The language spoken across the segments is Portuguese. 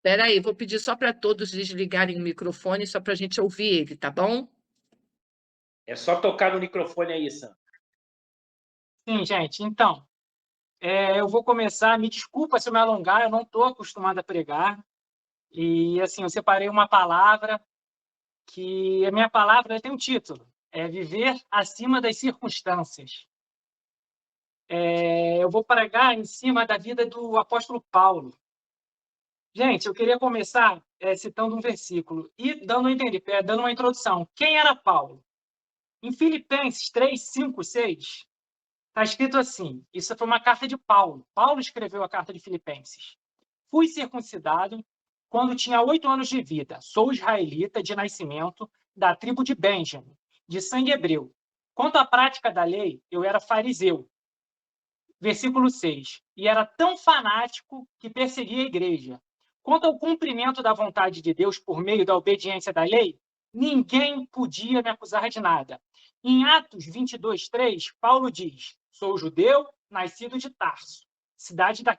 Espera aí, vou pedir só para todos desligarem o microfone, só para a gente ouvir ele, tá bom? É só tocar no microfone aí, Sam. Sim, gente. Então, eu vou começar. Me desculpa se eu me alongar, eu não estou acostumado a pregar. E, assim, eu separei uma palavra que a minha palavra tem um título: é Viver acima das circunstâncias. Eu vou pregar em cima da vida do apóstolo Paulo. Gente, eu queria começar citando um versículo e dando a entender, dando uma introdução. Quem era Paulo? Em Filipenses 3, 5, 6, está escrito assim: isso foi uma carta de Paulo. Paulo escreveu a carta de Filipenses. Fui circuncidado quando tinha 8 anos de vida. Sou israelita de nascimento, da tribo de Benjamim, de sangue hebreu. Quanto à prática da lei, eu era fariseu. Versículo 6. E era tão fanático que perseguia a igreja. Quanto ao cumprimento da vontade de Deus por meio da obediência da lei, ninguém podia me acusar de nada. Em Atos 22, 3, Paulo diz: sou judeu, nascido de Tarso, cidade da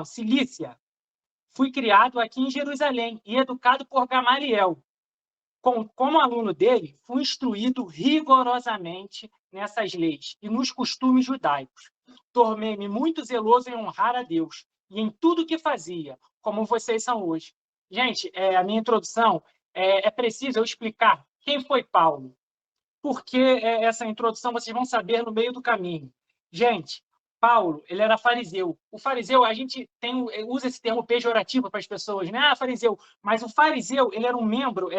Cilícia. Fui criado aqui em Jerusalém e educado por Gamaliel. Como aluno dele, fui instruído rigorosamente nessas leis e nos costumes judaicos. Tornei-me muito zeloso em honrar a Deus e em tudo que fazia, como vocês são hoje. Gente, a minha introdução é preciso eu explicar quem foi Paulo. Porque essa introdução vocês vão saber no meio do caminho. Gente, Paulo, ele era fariseu. O fariseu, a gente usa esse termo pejorativo para as pessoas, né? Ah, fariseu. Mas o fariseu, ele era um membro,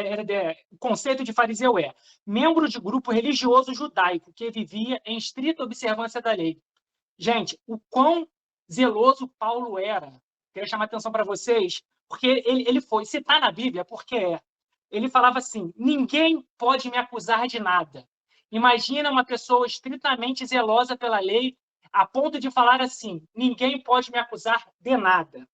o conceito de fariseu é membro de grupo religioso judaico que vivia em estrita observância da lei. Gente, o quão zeloso Paulo era. Queria chamar a atenção para vocês, porque ele foi, se está na Bíblia, porque é. Ele falava assim: ninguém pode me acusar de nada. Imagina uma pessoa estritamente zelosa pela lei, a ponto de falar assim: ninguém pode me acusar de nada.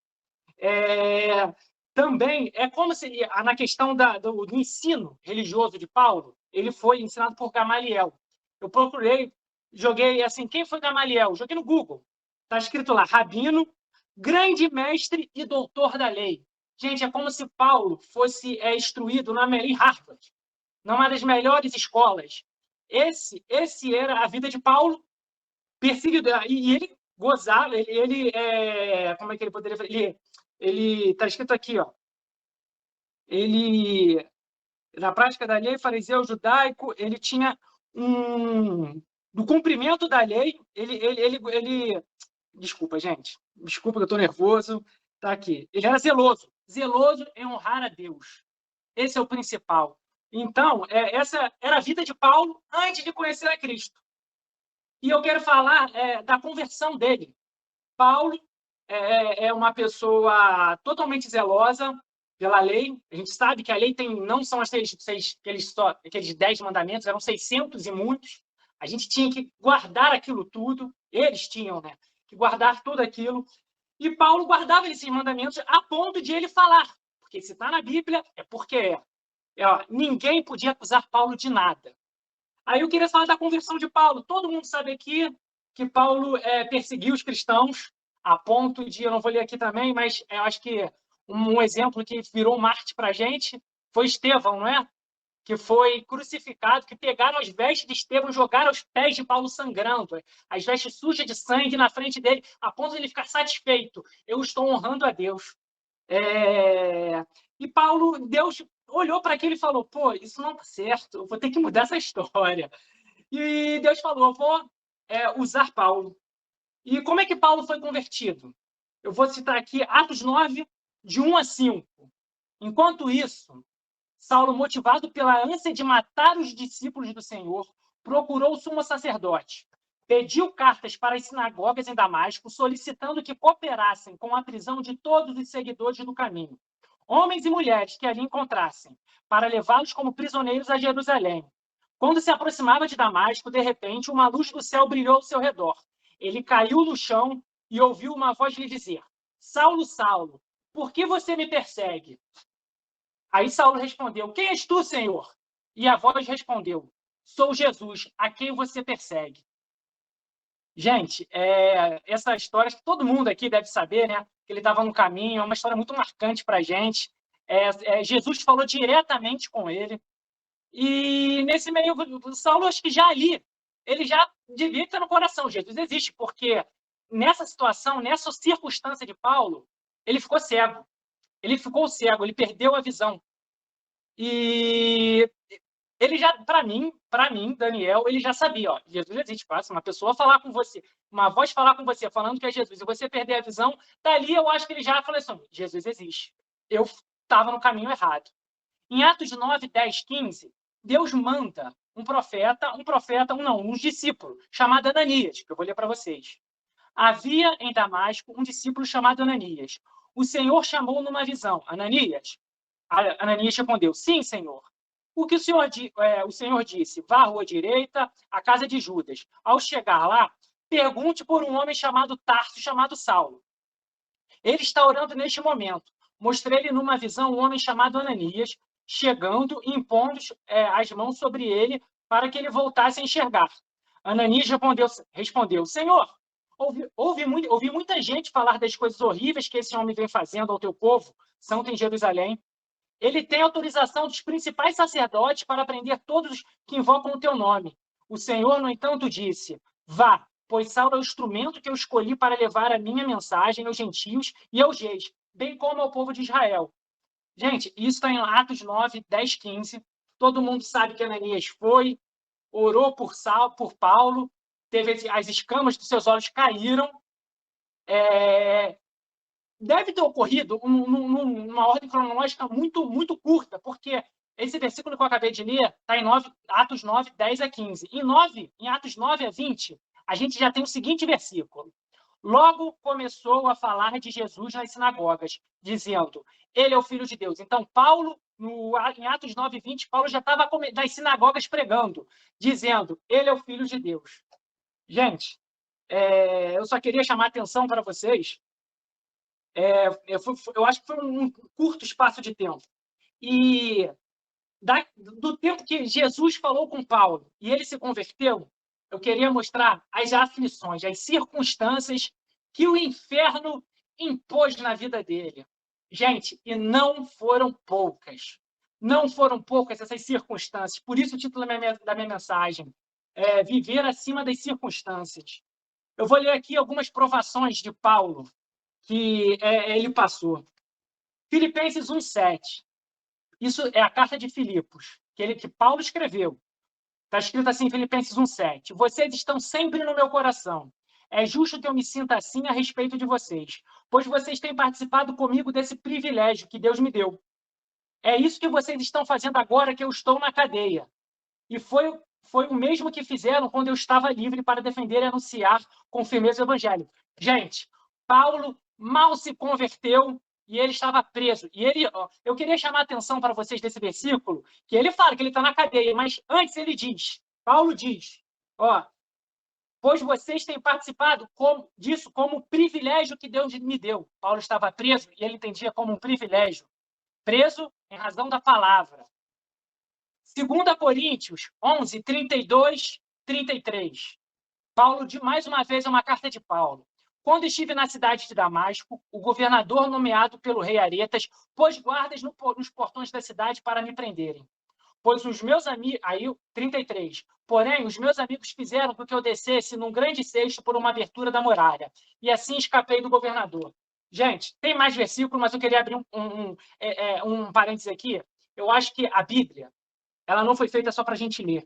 Também é como se, na questão do ensino religioso de Paulo, ele foi ensinado por Gamaliel. Eu procurei, joguei assim: quem foi Gamaliel? Joguei no Google. Está escrito lá: rabino, grande mestre e doutor da lei. Gente, é como se Paulo fosse instruído em Harvard, numa das melhores escolas. Esse era a vida de Paulo, perseguido. E ele gozava, como é que ele poderia fazer? Ele está escrito aqui, ó. Ele, na prática da lei, fariseu judaico, ele tinha do cumprimento da lei, desculpa, gente. Desculpa que eu estou nervoso. Tá aqui. Ele era zeloso. Zeloso em honrar a Deus. Esse é o principal. Então, essa era a vida de Paulo antes de conhecer a Cristo. E eu quero falar da conversão dele. Paulo é uma pessoa totalmente zelosa pela lei. A gente sabe que a lei não são aqueles 10 mandamentos, eram 600 e muitos. A gente tinha que guardar aquilo tudo. Eles tinham, né, que guardar tudo aquilo. E Paulo guardava esses mandamentos a ponto de ele falar. Porque se está na Bíblia, é porque ninguém podia acusar Paulo de nada. Aí eu queria falar da conversão de Paulo. Todo mundo sabe aqui que Paulo perseguiu os cristãos, a ponto de, eu não vou ler aqui também, mas eu acho que um exemplo que virou Marte para a gente foi Estevão, não é? Que foi crucificado, que pegaram as vestes de Estevão, jogaram aos pés de Paulo sangrando, as vestes sujas de sangue na frente dele, a ponto de ele ficar satisfeito. Eu estou honrando a Deus. E Paulo, Deus olhou para aquilo e falou: pô, isso não está certo, eu vou ter que mudar essa história. E Deus falou: eu vou usar Paulo. E como é que Paulo foi convertido? Eu vou citar aqui Atos 9, de 1 a 5. Enquanto isso, Saulo, motivado pela ânsia de matar os discípulos do Senhor, procurou o sumo sacerdote. Pediu cartas para as sinagogas em Damasco, solicitando que cooperassem com a prisão de todos os seguidores do caminho, homens e mulheres que ali encontrassem, para levá-los como prisioneiros a Jerusalém. Quando se aproximava de Damasco, de repente, uma luz do céu brilhou ao seu redor. Ele caiu no chão e ouviu uma voz lhe dizer: Saulo, Saulo, por que você me persegue? Aí Saulo respondeu: quem és tu, Senhor? E a voz respondeu: sou Jesus, a quem você persegue. Gente, essa história que todo mundo aqui deve saber, né? Que ele estava no caminho, é uma história muito marcante para a gente. Jesus falou diretamente com ele. E nesse meio, o Saulo, acho que já ali, ele já devia estar no coração. Jesus existe, porque nessa situação, nessa circunstância de Paulo, ele ficou cego. Ele ficou cego, ele perdeu a visão. E ele já, para mim, Daniel, ele já sabia, ó, Jesus existe, fácil, uma pessoa falar com você, uma voz falar com você, falando que é Jesus, e você perder a visão, dali eu acho que ele já falou assim, Jesus existe. Eu estava no caminho errado. Em Atos 9, 10, 15, Deus manda um discípulo, chamado Ananias, que eu vou ler para vocês. Havia em Damasco um discípulo chamado Ananias. O Senhor chamou numa visão, Ananias. Ananias respondeu, sim, Senhor. O que o Senhor disse? Vá à rua direita, à casa de Judas. Ao chegar lá, pergunte por um homem chamado Tarso, chamado Saulo. Ele está orando neste momento. Mostrei-lhe numa visão um homem chamado Ananias, chegando e impondo as mãos sobre ele para que ele voltasse a enxergar. Ananias respondeu Senhor, ouvi muita gente falar das coisas horríveis que esse homem vem fazendo ao teu povo, santo em Jerusalém. Ele tem autorização dos principais sacerdotes para prender todos que invocam o teu nome. O Senhor, no entanto, disse, vá, pois Saulo é o instrumento que eu escolhi para levar a minha mensagem aos gentios e aos reis, bem como ao povo de Israel. Gente, isso está em Atos 9, 10, 15. Todo mundo sabe que Ananias foi, orou por Paulo, teve as escamas dos seus olhos caíram. Deve ter ocorrido numa ordem cronológica muito, muito curta, porque esse versículo que eu acabei de ler está em Atos 9, 10 a 15. Em Atos 9 a 20, a gente já tem o seguinte versículo. Logo começou a falar de Jesus nas sinagogas, dizendo, ele é o Filho de Deus. Então, Paulo, em Atos 9, 20, Paulo já estava nas sinagogas pregando, dizendo, ele é o Filho de Deus. Gente, eu só queria chamar a atenção para vocês. Eu acho que foi um curto espaço de tempo. E do tempo que Jesus falou com Paulo e ele se converteu, eu queria mostrar as aflições, as circunstâncias que o inferno impôs na vida dele. Gente, e não foram poucas. Não foram poucas essas circunstâncias. Por isso o título da minha mensagem é Viver acima das circunstâncias. Eu vou ler aqui algumas provações de Paulo que ele passou. Filipenses 1,7. Isso é a carta de Filipos, que Paulo escreveu. Está escrito assim em Filipenses 1,7. Vocês estão sempre no meu coração. É justo que eu me sinta assim a respeito de vocês, pois vocês têm participado comigo desse privilégio que Deus me deu. É isso que vocês estão fazendo agora que eu estou na cadeia. E foi o mesmo que fizeram quando eu estava livre para defender e anunciar com firmeza o evangelho. Gente, Paulo mal se converteu e ele estava preso. E eu queria chamar a atenção para vocês desse versículo, que ele fala que ele está na cadeia, mas antes ele diz, Paulo diz, pois vocês têm participado disso como privilégio que Deus me deu. Paulo estava preso e ele entendia como um privilégio. Preso em razão da palavra. 2 Coríntios 11, 32, 33. Paulo, mais uma vez, é uma carta de Paulo. Quando estive na cidade de Damasco, o governador nomeado pelo rei Aretas pôs guardas nos portões da cidade para me prenderem. Pois os meus amigos... Aí, 33. Porém, os meus amigos fizeram com que eu descesse num grande cesto por uma abertura da muralha. E assim escapei do governador. Gente, tem mais versículo, mas eu queria abrir um parênteses aqui. Eu acho que a Bíblia, ela não foi feita só para a gente ler.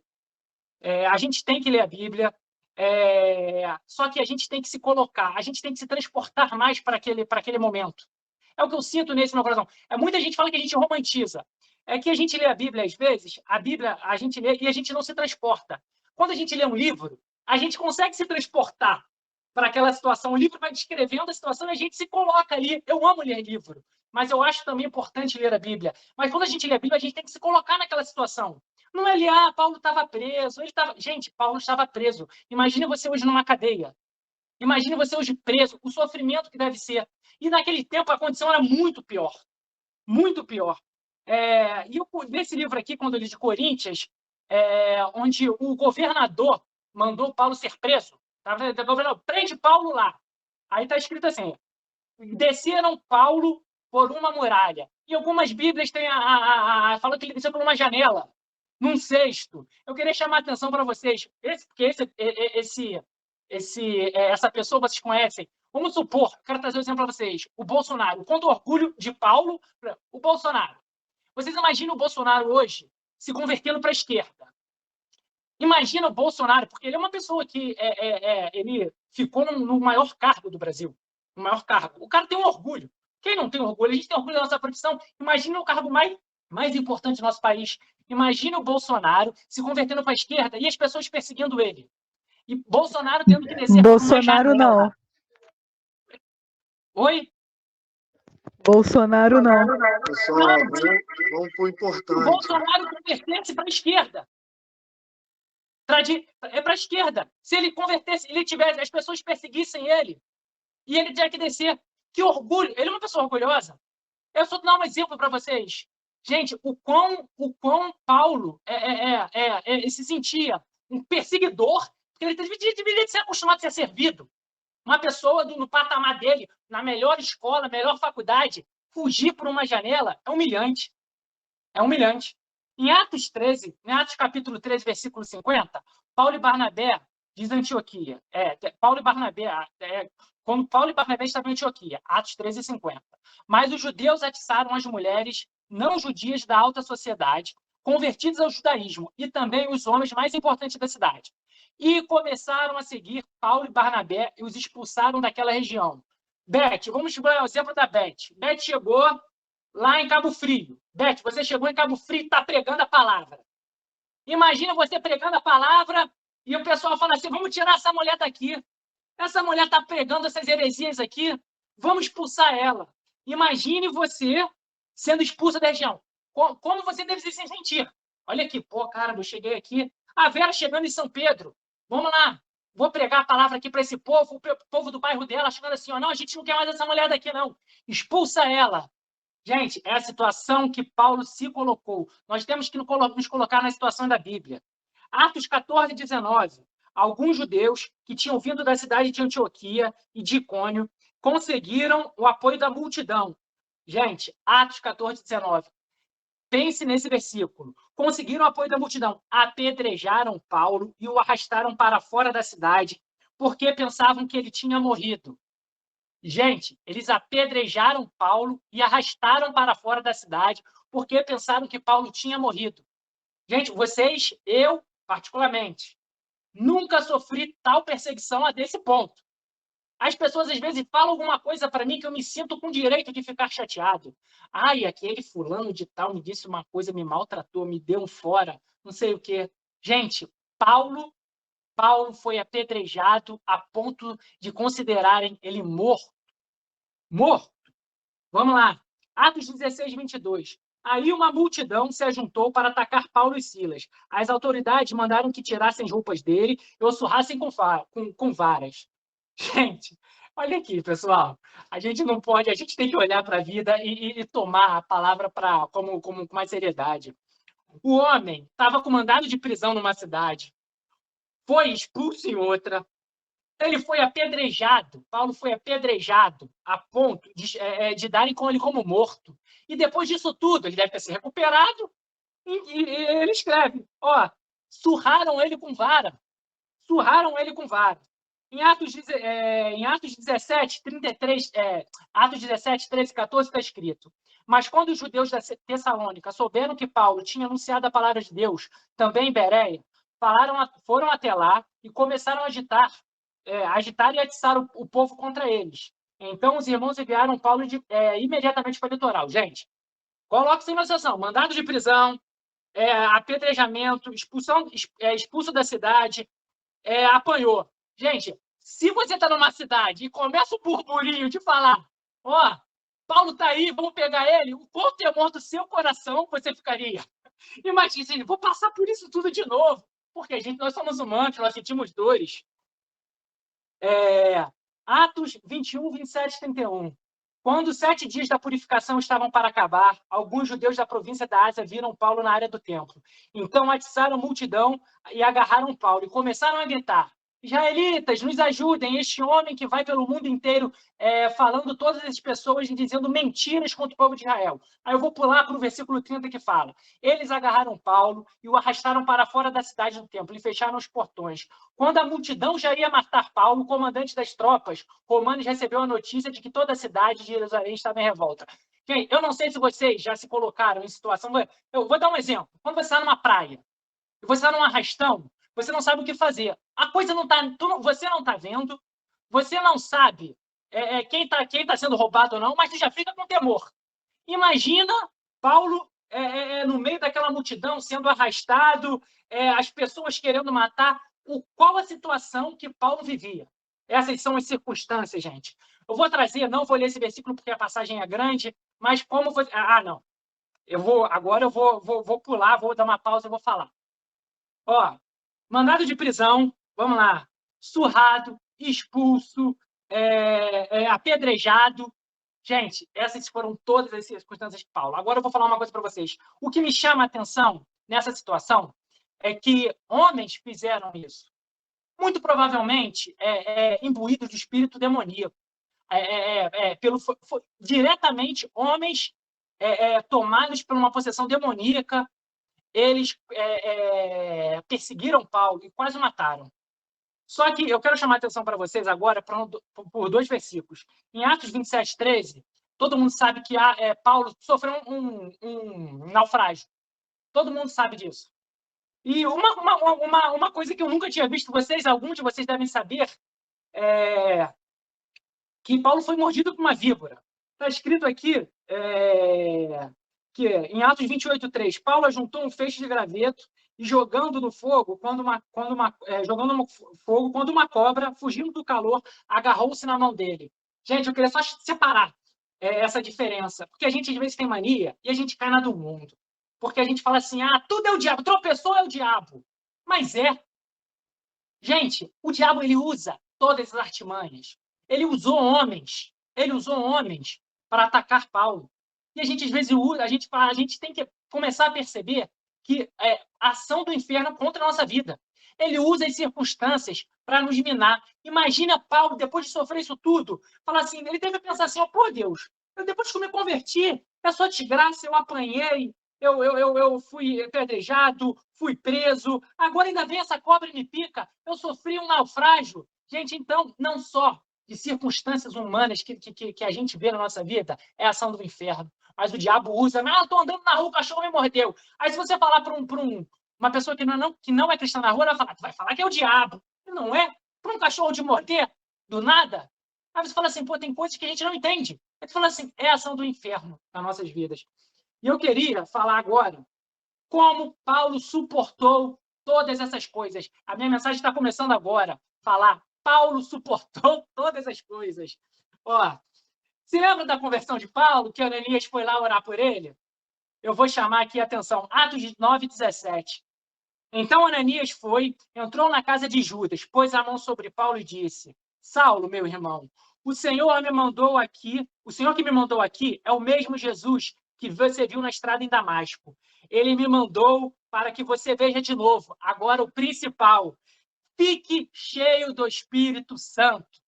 A gente tem que ler a Bíblia, só que a gente tem que se colocar, a gente tem que se transportar mais para aquele momento. É o que eu sinto nesse meu coração. Muita gente fala que a gente romantiza. É que a gente lê a Bíblia, às vezes, a gente lê e a gente não se transporta. Quando a gente lê um livro, a gente consegue se transportar para aquela situação. O livro vai descrevendo a situação e a gente se coloca ali. Eu amo ler livro, mas eu acho também importante ler a Bíblia. Mas quando a gente lê a Bíblia, a gente tem que se colocar naquela situação. Não é ali, Paulo estava preso. Gente, Paulo estava preso. Imagine você hoje numa cadeia. Imagine você hoje preso, o sofrimento que deve ser. E naquele tempo a condição era muito pior. Muito pior. E nesse livro aqui, quando eu li de Coríntios, onde o governador mandou Paulo ser preso, O governador, prende Paulo lá. Aí está escrito assim, desceram Paulo por uma muralha. E algumas Bíblias têm falam que ele desceu por uma janela, num cesto. Eu queria chamar a atenção para vocês, porque essa pessoa vocês conhecem. Vamos supor, quero trazer um exemplo para vocês, o Bolsonaro. Quanto orgulho de Paulo, o Bolsonaro. Vocês imaginam o Bolsonaro hoje se convertendo para a esquerda. Imagina o Bolsonaro, porque ele é uma pessoa que ele ficou no maior cargo do Brasil. No maior cargo. O cara tem um orgulho. Quem não tem orgulho? A gente tem orgulho da nossa profissão. Imagina o cargo mais importante do nosso país. Imagina o Bolsonaro se convertendo para a esquerda e as pessoas perseguindo ele. E Bolsonaro tendo que descer Bolsonaro por uma janela. não. Oi? Bolsonaro não. Pessoal, vamos pro O importante. Bolsonaro convertesse para a esquerda. É para a esquerda. Se ele convertesse, as pessoas perseguissem ele e ele tinha que descer. Que orgulho! Ele é uma pessoa orgulhosa. Eu só dar um exemplo para vocês. Gente, o quão Paulo se sentia um perseguidor, porque ele deveria ser acostumado a ser servido. Uma pessoa no patamar dele, na melhor escola, melhor faculdade, fugir por uma janela é humilhante. É humilhante. Em Atos capítulo 13, versículo 50, Paulo e Barnabé diz Antioquia. Quando Paulo e Barnabé estavam em Antioquia, Atos 13, 50. Mas os judeus atiçaram as mulheres não judias da alta sociedade, convertidos ao judaísmo, e também os homens mais importantes da cidade. E começaram a seguir Paulo e Barnabé e os expulsaram daquela região. Beth, vamos ver o exemplo da Beth. Beth chegou lá em Cabo Frio. Beth, você chegou em Cabo Frio e está pregando a palavra. Imagina você pregando a palavra e o pessoal fala assim, vamos tirar essa mulher daqui. Essa mulher está pregando essas heresias aqui, vamos expulsar ela. Imagine você sendo expulsa da região. Como você deve se sentir? Olha aqui, pô, cara, eu cheguei aqui. A Vera chegando em São Pedro. Vamos lá, vou pregar a palavra aqui para esse povo, o povo do bairro dela, chegando assim, ó, não, a gente não quer mais essa mulher daqui, não. Expulsa ela. Gente, é a situação que Paulo se colocou. Nós temos que nos colocar na situação da Bíblia. Atos 14, 19. Alguns judeus que tinham vindo da cidade de Antioquia e de Icônio conseguiram o apoio da multidão. Gente, Atos 14, 19. Pense nesse versículo. Conseguiram o apoio da multidão. Apedrejaram Paulo e o arrastaram para fora da cidade porque pensavam que ele tinha morrido. Gente, eles apedrejaram Paulo e arrastaram para fora da cidade porque pensaram que Paulo tinha morrido. Gente, eu particularmente, nunca sofri tal perseguição a desse ponto. As pessoas, às vezes, falam alguma coisa para mim que eu me sinto com direito de ficar chateado. Ai, aquele fulano de tal me disse uma coisa, me maltratou, me deu um fora, não sei o quê. Gente, Paulo foi apedrejado a ponto de considerarem ele morto. Morto. Vamos lá. Atos 16, 22. Aí uma multidão se ajuntou para atacar Paulo e Silas. As autoridades mandaram que tirassem as roupas dele e o surrassem com varas. Gente, olha aqui, pessoal. A gente não pode, a gente tem que olhar para a vida e tomar a palavra com mais seriedade. O homem estava com mandado de prisão numa cidade, foi expulso em outra, ele foi apedrejado, Paulo foi apedrejado a ponto de darem com ele como morto. E depois disso tudo, ele deve ter se recuperado, e ele escreve, ó, surraram ele com vara. Surraram ele com vara. Em Atos 17, 33, Atos 17, 13, 14, está escrito: mas quando os judeus da Tessalônica souberam que Paulo tinha anunciado a palavra de Deus, também em Bereia, foram até lá e começaram a agitar e atiçar o povo contra eles. Então, os irmãos enviaram Paulo imediatamente para o litoral. Gente, coloque-se na situação: mandado de prisão, apedrejamento, expulso da cidade, apanhou. Gente, se você está numa cidade e começa o burburinho de falar, ó, Paulo está aí, vamos pegar ele, o quão temor do seu coração você ficaria? Imagina, vou passar por isso tudo de novo, porque, gente, nós somos humanos, nós sentimos dores. Atos 21, 27, 31. Quando os 7 dias da purificação estavam para acabar, alguns judeus da província da Ásia viram Paulo na área do templo. Então atiçaram a multidão e agarraram Paulo e começaram a gritar: israelitas, nos ajudem, este homem que vai pelo mundo inteiro falando todas as pessoas e dizendo mentiras contra o povo de Israel. Aí eu vou pular para o versículo 30 que fala: eles agarraram Paulo e o arrastaram para fora da cidade do templo e fecharam os portões. Quando a multidão já ia matar Paulo, o comandante das tropas romanas recebeu a notícia de que toda a cidade de Jerusalém estava em revolta. Gente, eu não sei se vocês já se colocaram em situação... Eu vou dar um exemplo. Quando você está numa praia e você está num arrastão, você não sabe o que fazer. A coisa não está... Você não está vendo, você não sabe quem está sendo roubado ou não, mas você já fica com temor. Imagina Paulo no meio daquela multidão, sendo arrastado, as pessoas querendo matar. Qual a situação que Paulo vivia? Essas são as circunstâncias, gente. Eu vou trazer, não vou ler esse versículo porque a passagem é grande, mas como... não. Agora eu vou pular, vou dar uma pausa e vou falar. Mandado de prisão, vamos lá, surrado, expulso, apedrejado. Gente, essas foram todas as circunstâncias de Paulo. Agora eu vou falar uma coisa para vocês. O que me chama a atenção nessa situação é que homens fizeram isso. Muito provavelmente imbuídos de espírito demoníaco. Diretamente, homens tomados por uma possessão demoníaca, eles perseguiram Paulo e quase o mataram. Só que eu quero chamar a atenção para vocês agora por 2 versículos. Em Atos 27, 13, todo mundo sabe que Paulo sofreu um naufrágio. Todo mundo sabe disso. E uma coisa que eu nunca tinha visto, alguns de vocês devem saber, que Paulo foi mordido por uma víbora. Está escrito aqui que em Atos 28, 3, Paulo ajuntou um feixe de graveto e jogando no fogo, quando uma cobra, fugindo do calor, agarrou-se na mão dele. Gente, eu queria só separar essa diferença, porque a gente às vezes tem mania e a gente cai na do mundo. Porque a gente fala assim, tudo é o diabo, tropeçou é o diabo. Mas gente, o diabo ele usa todas as artimanhas. Ele usou homens para atacar Paulo. E a gente, às vezes, a gente tem que começar a perceber que a ação do inferno contra a nossa vida. Ele usa as circunstâncias para nos minar. Imagina Paulo, depois de sofrer isso tudo, falar assim, ele deve pensar assim, pô, Deus, depois que eu me converti, é só de graça, eu apanhei, eu fui apedrejado, fui preso, agora ainda vem essa cobra e me pica, eu sofri um naufrágio. Gente, então, não só de circunstâncias humanas que a gente vê na nossa vida, é a ação do inferno. Mas o diabo usa, eu estou andando na rua, o cachorro me mordeu. Aí se você falar para uma pessoa que não é cristã na rua, ela vai falar que é o diabo. Não é? Para um cachorro te morder, do nada? Aí você fala assim, tem coisas que a gente não entende. Aí você fala assim, é a ação do inferno nas nossas vidas. E eu queria falar agora como Paulo suportou todas essas coisas. A minha mensagem está começando agora. Falar, Paulo suportou todas as coisas. Se lembra da conversão de Paulo, que Ananias foi lá orar por ele? Eu vou chamar aqui a atenção. Atos 9, 17. Então Ananias entrou na casa de Judas, pôs a mão sobre Paulo e disse, Saulo, meu irmão, o Senhor que me mandou aqui é o mesmo Jesus que você viu na estrada em Damasco. Ele me mandou para que você veja de novo. Agora, o principal, fique cheio do Espírito Santo.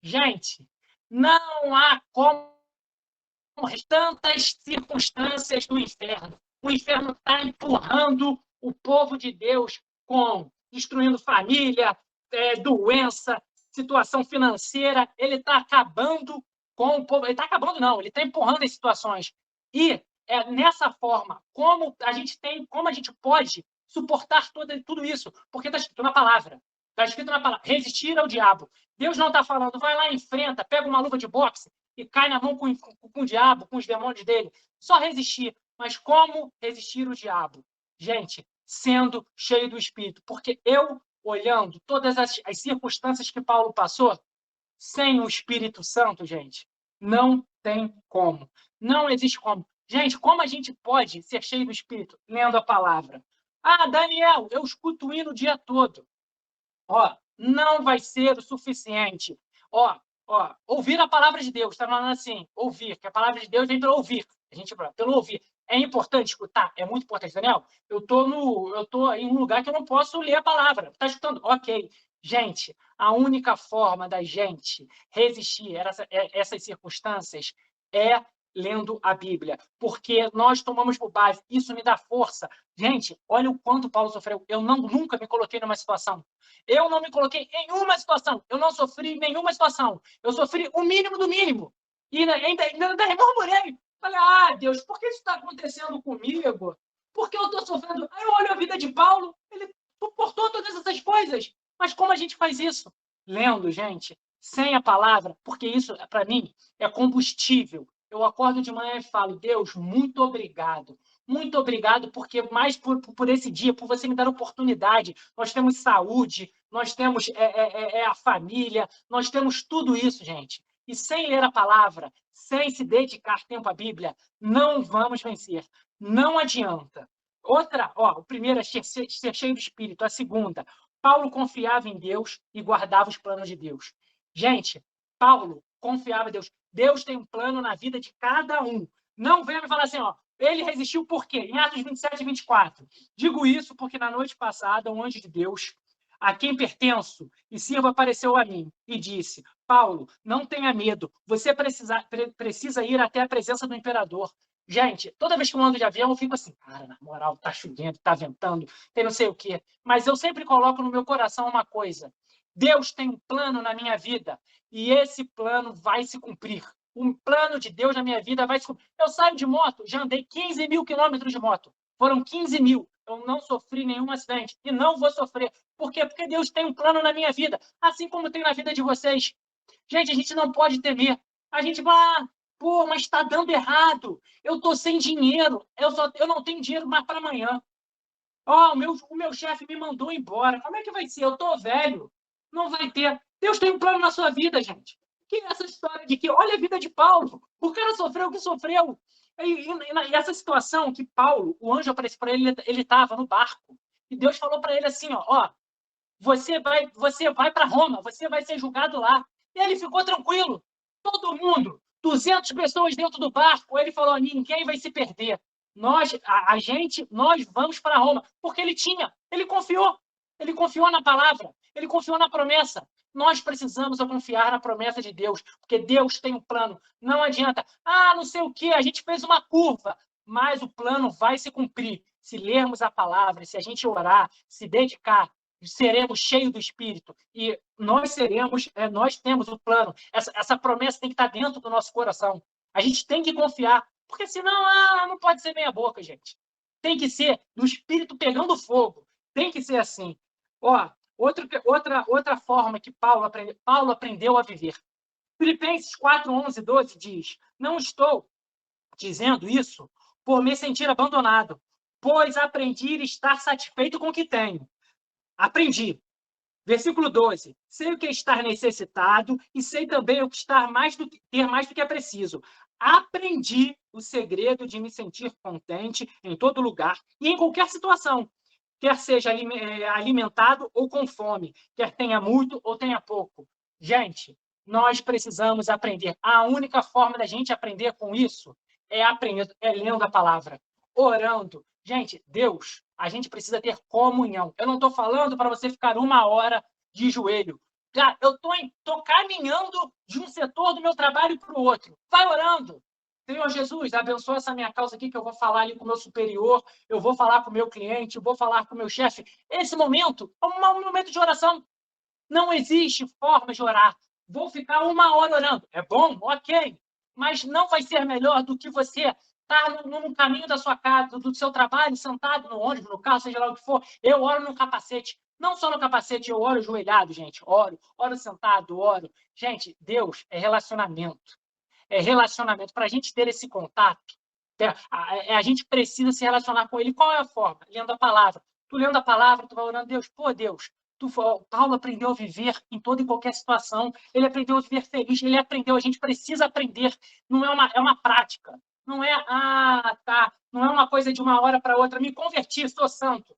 Gente, não há como tantas circunstâncias do inferno. O inferno está empurrando o povo de Deus destruindo família, doença, situação financeira. Ele está acabando com o povo. Ele está acabando, não. Ele está empurrando as situações. E nessa forma, como a gente pode suportar tudo isso? Porque está escrito na palavra. Está escrito na palavra, resistir ao diabo. Deus não está falando, vai lá, enfrenta, pega uma luva de boxe e cai na mão com o diabo, com os demônios dele. Só resistir. Mas como resistir o diabo? Gente, sendo cheio do Espírito. Porque olhando todas as circunstâncias que Paulo passou, sem o Espírito Santo, gente, não tem como. Não existe como. Gente, como a gente pode ser cheio do Espírito? Lendo a palavra. Daniel, eu escuto o hino o dia todo. Não vai ser o suficiente. Ouvir a palavra de Deus, está falando assim, ouvir, que a palavra de Deus vem pelo ouvir. Pelo ouvir. É importante escutar? É muito importante, Daniel. Eu tô em um lugar que eu não posso ler a palavra. Está escutando? Ok. Gente, a única forma da gente resistir a essas circunstâncias é lendo a Bíblia, porque nós tomamos por base, isso me dá força. Gente, olha o quanto Paulo sofreu. Eu nunca me coloquei numa situação. Eu não me coloquei em uma situação. Eu não sofri nenhuma situação. Eu sofri o mínimo do mínimo. E ainda murmurei. Falei, Deus, por que isso está acontecendo comigo? Por que eu estou sofrendo? Aí eu olho a vida de Paulo, ele suportou todas essas coisas. Mas como a gente faz isso? Lendo, gente, sem a palavra, porque isso, para mim, é combustível. Eu acordo de manhã e falo, Deus, muito obrigado. Muito obrigado, porque mais por esse dia, por você me dar oportunidade. Nós temos saúde, nós temos a família, nós temos tudo isso, gente. E sem ler a palavra, sem se dedicar tempo à Bíblia, não vamos vencer. Não adianta. Outra, o primeiro é ser cheio do Espírito. A segunda, Paulo confiava em Deus e guardava os planos de Deus. Gente, Paulo confiava em Deus. Deus tem um plano na vida de cada um. Não venha me falar assim, ele resistiu por quê? Em Atos 27 e 24. Digo isso porque na noite passada, um anjo de Deus, a quem pertenço e sirvo, apareceu a mim e disse, Paulo, não tenha medo, você precisa ir até a presença do imperador. Gente, toda vez que eu ando de avião, eu fico assim, cara, na moral, tá chovendo, tá ventando, tem não sei o quê. Mas eu sempre coloco no meu coração uma coisa. Deus tem um plano na minha vida e esse plano vai se cumprir. Um plano de Deus na minha vida vai se cumprir. Eu saio de moto, já andei 15 mil quilômetros de moto. Foram 15 mil. Eu não sofri nenhum acidente e não vou sofrer. Por quê? Porque Deus tem um plano na minha vida, assim como tem na vida de vocês. Gente, a gente não pode temer. A gente vai... Pô, mas está dando errado. Eu estou sem dinheiro. Eu não tenho dinheiro mais para amanhã. O meu chefe me mandou embora. Como é que vai ser? Eu estou velho. Não vai ter. Deus tem um plano na sua vida, gente. Que é essa história de que, olha a vida de Paulo. O cara sofreu o que sofreu. E essa situação que Paulo, o anjo apareceu para ele, ele estava no barco. E Deus falou para ele assim, você vai para Roma, você vai ser julgado lá. E ele ficou tranquilo. Todo mundo, 200 pessoas dentro do barco. Ele falou, ninguém vai se perder. Nós vamos para Roma. Porque ele confiou na palavra, ele confiou na promessa. Nós precisamos confiar na promessa de Deus, porque Deus tem um plano. Não adianta, não sei o quê, a gente fez uma curva, mas o plano vai se cumprir. Se lermos a palavra, se a gente orar, se dedicar, seremos cheios do Espírito e nós temos o plano. Essa promessa tem que estar dentro do nosso coração. A gente tem que confiar, porque senão não pode ser meia boca, gente. Tem que ser do Espírito pegando fogo. Tem que ser assim. Outra forma que Paulo aprendeu a viver. Filipenses 4, 11, 12 diz, não estou dizendo isso por me sentir abandonado, pois aprendi a estar satisfeito com o que tenho. Aprendi. Versículo 12. Sei o que é estar necessitado e sei também o que ter mais do que é preciso. Aprendi o segredo de me sentir contente em todo lugar e em qualquer situação. Quer seja alimentado ou com fome. Quer tenha muito ou tenha pouco. Gente, nós precisamos aprender. A única forma da gente aprender com isso é lendo a palavra, orando. Gente, Deus, a gente precisa ter comunhão. Eu não estou falando para você ficar 1 hora de joelho. Eu estou caminhando de um setor do meu trabalho para o outro. Vai orando. Senhor Jesus, abençoa essa minha causa aqui, que eu vou falar ali com o meu superior, eu vou falar com o meu cliente, eu vou falar com o meu chefe. Esse momento é um momento de oração. Não existe forma de orar. Vou ficar 1 hora orando. É bom? Ok. Mas não vai ser melhor do que você estar no caminho da sua casa, do seu trabalho, sentado no ônibus, no carro, seja lá o que for. Eu oro no capacete. Não só no capacete, eu oro ajoelhado, gente. Oro sentado, oro. Gente, Deus é relacionamento. É relacionamento. Para a gente ter esse contato, a gente precisa se relacionar com Ele. Qual é a forma? Lendo a palavra. Tu lendo a palavra, tu vai orando, Deus, Deus, Paulo aprendeu a viver em toda e qualquer situação. Ele aprendeu a viver feliz. Ele aprendeu. A gente precisa aprender. Não é uma prática. Não é, não é uma coisa de 1 hora para outra. Me converti, sou santo.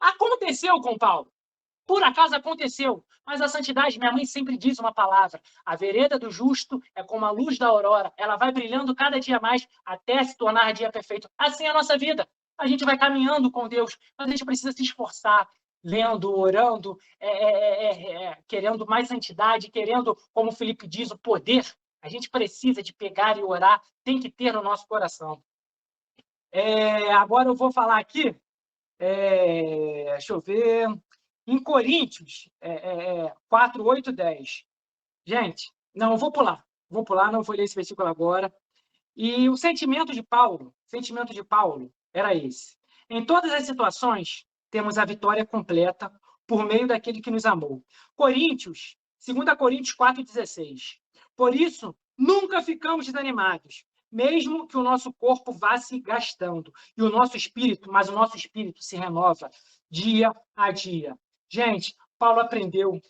Aconteceu com Paulo. Por acaso aconteceu. Mas a santidade, minha mãe sempre diz uma palavra. A vereda do justo é como a luz da aurora. Ela vai brilhando cada dia mais até se tornar dia perfeito. Assim é a nossa vida. A gente vai caminhando com Deus, mas a gente precisa se esforçar. lendo, orando, querendo mais santidade, querendo, como o Felipe diz, o poder. A gente precisa de pegar e orar, tem que ter no nosso coração. Agora eu vou falar aqui, deixa eu ver, em Coríntios 4, 8, 10. Gente, não, eu vou pular, não vou ler esse versículo agora. E o sentimento de Paulo era esse. Em todas as situações, temos a vitória completa por meio daquele que nos amou. 2 Coríntios 4,16. Por isso, nunca ficamos desanimados, mesmo que o nosso corpo vá se gastando, mas o nosso espírito se renova dia a dia. Gente, Paulo aprendeu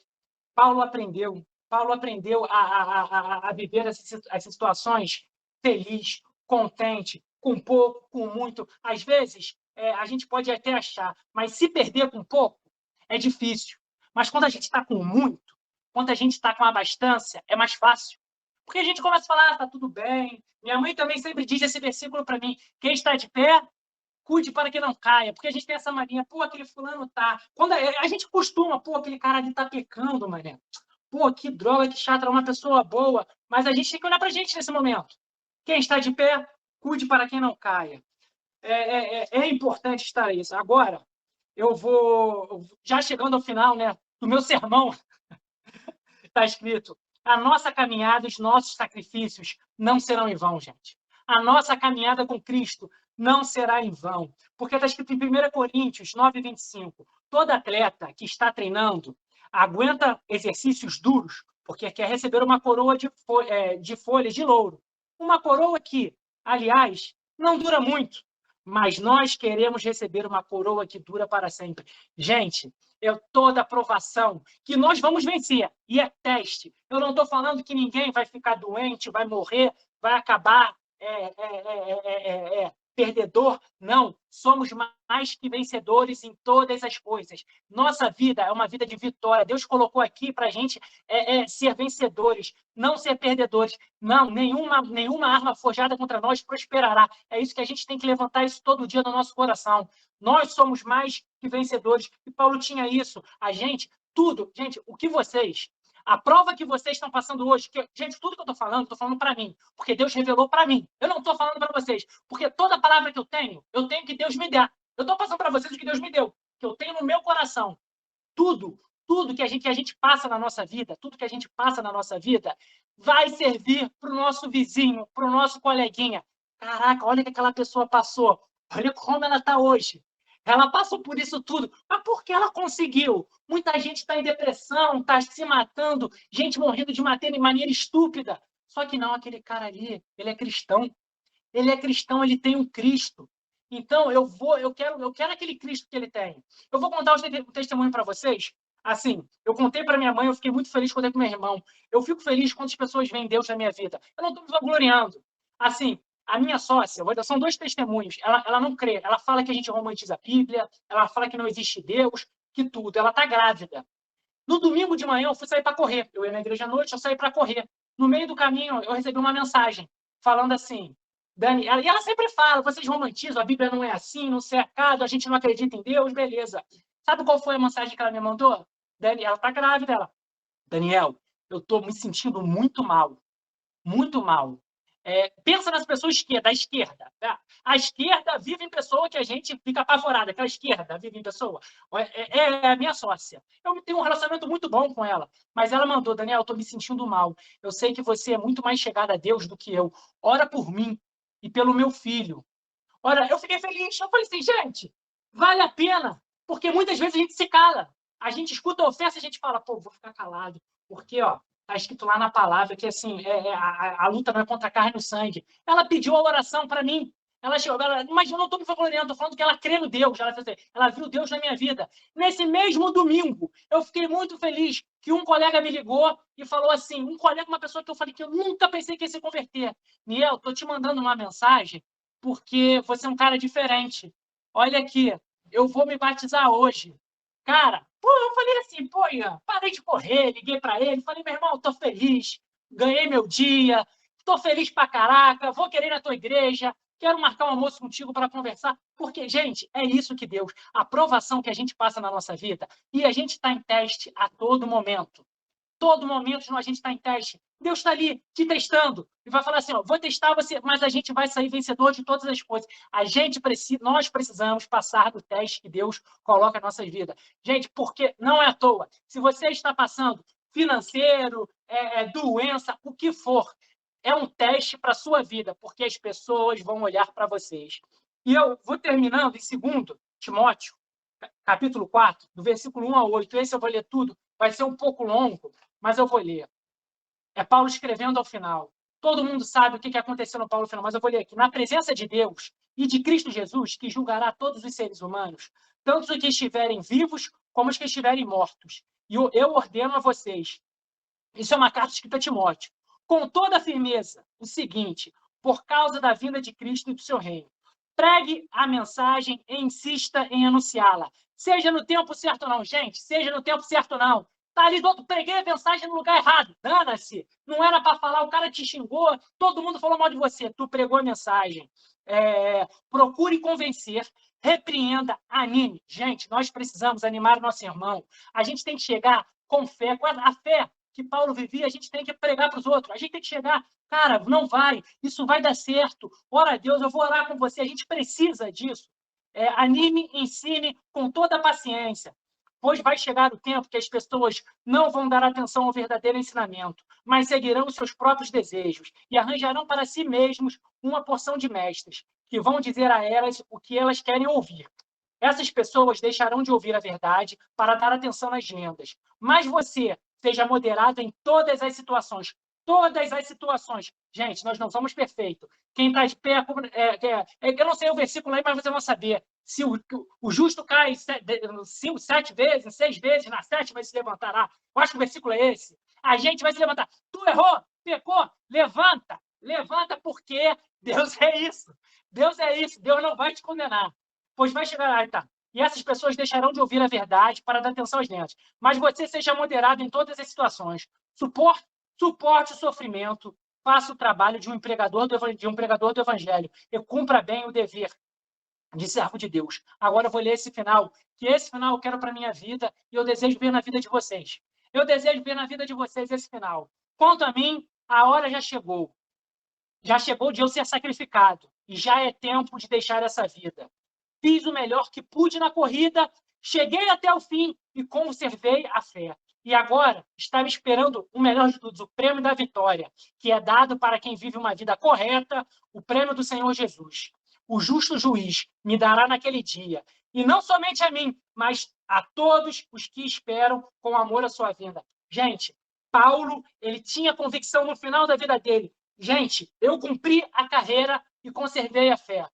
a viver as situações feliz, contente, com pouco, com muito. Às vezes, a gente pode até achar, mas se perder com pouco, é difícil. Mas quando a gente está com muito, quando a gente está com abastança, é mais fácil. Porque a gente começa a falar, tá tudo bem. Minha mãe também sempre diz esse versículo para mim, quem está de pé, cuide para que não caia. Porque a gente tem essa mania, pô, aquele fulano tá... Quando a gente costuma, pô, aquele cara ali tá pecando, mané. Pô, que droga, que chata, é uma pessoa boa. Mas a gente tem que olhar para a gente nesse momento. Quem está de pé, cuide para quem não caia. É importante estar isso. Agora, eu vou, já chegando ao final, né, do meu sermão, está escrito, a nossa caminhada, os nossos sacrifícios não serão em vão, gente. A nossa caminhada com Cristo não será em vão. Porque está escrito em 1 Coríntios 9:25, todo atleta que está treinando aguenta exercícios duros, porque quer receber uma coroa de folhas de louro. Uma coroa que, aliás, não dura muito, mas nós queremos receber uma coroa que dura para sempre. Gente, toda aprovação que nós vamos vencer, e é teste. Eu não estou falando que ninguém vai ficar doente, vai morrer, vai acabar perdedor. Não, somos mais que vencedores em todas as coisas. Nossa vida é uma vida de vitória. Deus colocou aqui para a gente ser vencedores, não ser perdedores. Não, nenhuma arma forjada contra nós prosperará. É isso que a gente tem que levantar isso todo dia no nosso coração. Nós somos mais que vencedores. E Paulo tinha isso. A gente, tudo, gente, a prova que vocês estão passando hoje, gente, tudo que eu estou falando para mim, porque Deus revelou para mim. Eu não estou falando para vocês, porque toda palavra que eu tenho que Deus me dá. Eu estou passando para vocês o que Deus me deu, que eu tenho no meu coração. Tudo que a gente passa na nossa vida, vai servir para o nosso vizinho, para o nosso coleguinha. Caraca, olha o que aquela pessoa passou. Olha como ela está hoje. Ela passou por isso tudo. Mas por que ela conseguiu? Muita gente está em depressão, está se matando, gente morrendo de maneira estúpida. Só que não, aquele cara ali, ele é cristão. Ele é cristão, ele tem um Cristo. Então, eu quero aquele Cristo que ele tem. Eu vou contar o testemunho para vocês. Assim, eu contei para minha mãe, eu fiquei muito feliz quando eu contei para meu irmão. Eu fico feliz quando as pessoas veem Deus na minha vida. Eu não estou me vangloriando. Assim, a minha sócia, são 2 testemunhos, ela não crê, ela fala que a gente romantiza a Bíblia, ela fala que não existe Deus, que tudo, ela está grávida. No domingo de manhã, eu fui sair para correr. Eu ia na igreja à noite, eu saí para correr. No meio do caminho, eu recebi uma mensagem falando assim, Dani, e ela sempre fala, vocês romantizam, a Bíblia não é assim, não se é acaso, a gente não acredita em Deus, beleza. Sabe qual foi a mensagem que ela me mandou? Dani, ela está grávida, Daniel, eu estou me sentindo muito mal. Muito mal. Pensa nas pessoas da esquerda. Tá? A esquerda vive em pessoa que a gente fica apavorada. Aquela esquerda vive em pessoa. É a minha sócia. Eu tenho um relacionamento muito bom com ela. Mas ela mandou, Daniel, eu estou me sentindo mal. Eu sei que você é muito mais chegada a Deus do que eu. Ora por mim e pelo meu filho. Ora, eu fiquei feliz. Eu falei assim, gente, vale a pena. Porque muitas vezes a gente se cala. A gente escuta a oferta e a gente fala, pô, vou ficar calado. Porque, está escrito lá na palavra que assim, a luta não é contra a carne e o sangue. Ela pediu a oração para mim. Mas eu não estou me vangloriando, estou falando que ela crê no Deus. Ela viu Deus na minha vida. Nesse mesmo domingo, eu fiquei muito feliz que um colega me ligou e falou assim, uma pessoa que eu falei que eu nunca pensei que ia se converter. Niel, estou te mandando uma mensagem porque você é um cara diferente. Olha aqui, eu vou me batizar hoje. Cara, eu falei assim, Ian, parei de correr, liguei para ele, falei, meu irmão, tô feliz, ganhei meu dia, tô feliz pra caraca, vou querer ir na tua igreja, quero marcar um almoço contigo para conversar, porque, gente, é isso que Deus, a provação que a gente passa na nossa vida, e a gente está em teste a todo momento. Todo momento a gente está em teste. Deus está ali te testando e vai falar assim: ó, vou testar você, mas a gente vai sair vencedor de todas as coisas. Nós precisamos passar do teste que Deus coloca na nossa vida. Gente, porque não é à toa. Se você está passando financeiro, doença, o que for, é um teste para a sua vida, porque as pessoas vão olhar para vocês. E eu vou terminando em 2 Timóteo, capítulo 4, do versículo 1 a 8. Esse eu vou ler tudo, vai ser um pouco longo, mas eu vou ler. É Paulo escrevendo ao final. Todo mundo sabe o que aconteceu no Paulo no final, mas eu vou ler aqui. Na presença de Deus e de Cristo Jesus, que julgará todos os seres humanos, tanto os que estiverem vivos como os que estiverem mortos. E eu ordeno a vocês, isso é uma carta escrita a Timóteo, com toda a firmeza, o seguinte: por causa da vinda de Cristo e do seu reino, pregue a mensagem e insista em anunciá-la. Seja no tempo certo ou não, gente, seja no tempo certo ou não. Tá ali do outro, preguei a mensagem no lugar errado. Dana-se. Não era para falar, o cara te xingou, todo mundo falou mal de você. Tu pregou a mensagem. Procure convencer, repreenda, anime. Gente, nós precisamos animar o nosso irmão. A gente tem que chegar com fé, com a fé que Paulo vivia, a gente tem que pregar para os outros. A gente tem que chegar, cara, não vai, isso vai dar certo. Ora a Deus, eu vou orar com você. A gente precisa disso. Anime, ensine com toda a paciência. Pois vai chegar o tempo que as pessoas não vão dar atenção ao verdadeiro ensinamento, mas seguirão os seus próprios desejos e arranjarão para si mesmos uma porção de mestres, que vão dizer a elas o que elas querem ouvir. Essas pessoas deixarão de ouvir a verdade para dar atenção às lendas. Mas você seja moderado em todas as situações. Todas as situações. Gente, nós não somos perfeitos. Quem está de pé... eu não sei o versículo aí, mas você vai saber. Se o justo cai 7 vezes, 6 vezes, na 7ª se levantará. Eu acho que o versículo é esse. A gente vai se levantar. Tu errou, pecou, levanta. Levanta porque Deus é isso. Deus é isso. Deus não vai te condenar. Pois vai chegar lá, tá? E essas pessoas deixarão de ouvir a verdade para dar atenção aos lendas. Mas você seja moderado em todas as situações. Suporte o sofrimento, faça o trabalho de um pregador do evangelho e cumpra bem o dever de servo de Deus. Agora eu vou ler esse final, que esse final eu quero para a minha vida e eu desejo ver na vida de vocês. Eu desejo ver na vida de vocês esse final. Quanto a mim, a hora já chegou. Já chegou de eu ser sacrificado e já é tempo de deixar essa vida. Fiz o melhor que pude na corrida, cheguei até o fim e conservei a fé. E agora estava esperando o melhor de tudo, o prêmio da vitória, que é dado para quem vive uma vida correta, o prêmio do Senhor Jesus. O justo juiz me dará naquele dia, e não somente a mim, mas a todos os que esperam com amor a sua vinda. Gente, Paulo, ele tinha convicção no final da vida dele. Gente, eu cumpri a carreira e conservei a fé.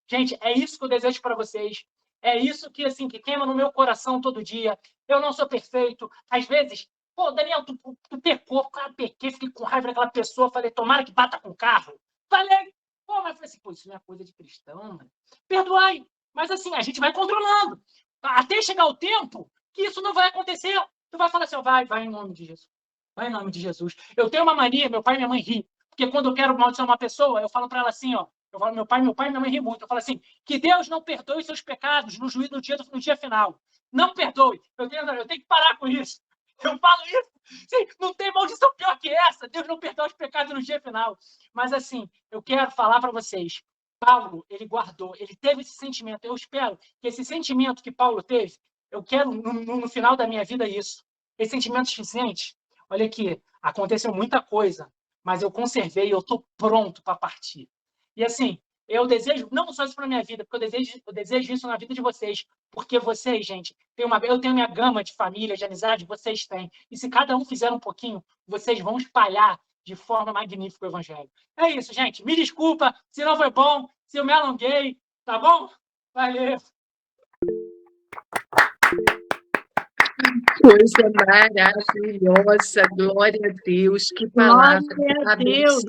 Gente, é isso que eu desejo para vocês. É isso que, assim, que queima no meu coração todo dia. Eu não sou perfeito. Às vezes, pô, Daniel, tu pecou, cara, pequei, fiquei com raiva daquela pessoa, falei, tomara que bata com o carro. Falei, pô, mas falei assim, pô, isso não é coisa de cristão, mano. Perdoai. Mas assim, a gente vai controlando. Até chegar o tempo que isso não vai acontecer. Tu vai falar assim, ó, vai em nome de Jesus. Vai em nome de Jesus. Eu tenho uma mania, meu pai e minha mãe ri. Porque quando eu quero amaldiçoar uma pessoa, eu falo para ela assim, ó, eu falo, meu pai e minha mãe ri muito. Eu falo assim, que Deus não perdoe seus pecados no juízo no dia final. Não perdoe. Eu tenho que parar com isso. Eu falo isso. Sim, não tem maldição pior que essa. Deus não perdoa os pecados no dia final. Mas assim, eu quero falar para vocês. Paulo, ele guardou, ele teve esse sentimento. Eu espero que esse sentimento que Paulo teve, eu quero no final da minha vida isso. Esse sentimento suficiente. Olha aqui, aconteceu muita coisa, mas eu conservei, eu estou pronto para partir. E assim, eu desejo, não só isso para a minha vida, porque eu desejo isso na vida de vocês, porque vocês, gente, eu tenho minha gama de família, de amizade, vocês têm. E se cada um fizer um pouquinho, vocês vão espalhar de forma magnífica o evangelho. É isso, gente. Me desculpa se não foi bom, se eu me alonguei, tá bom? Valeu! Coisa maravilhosa, glória a Deus, que palavra. Glória a Deus.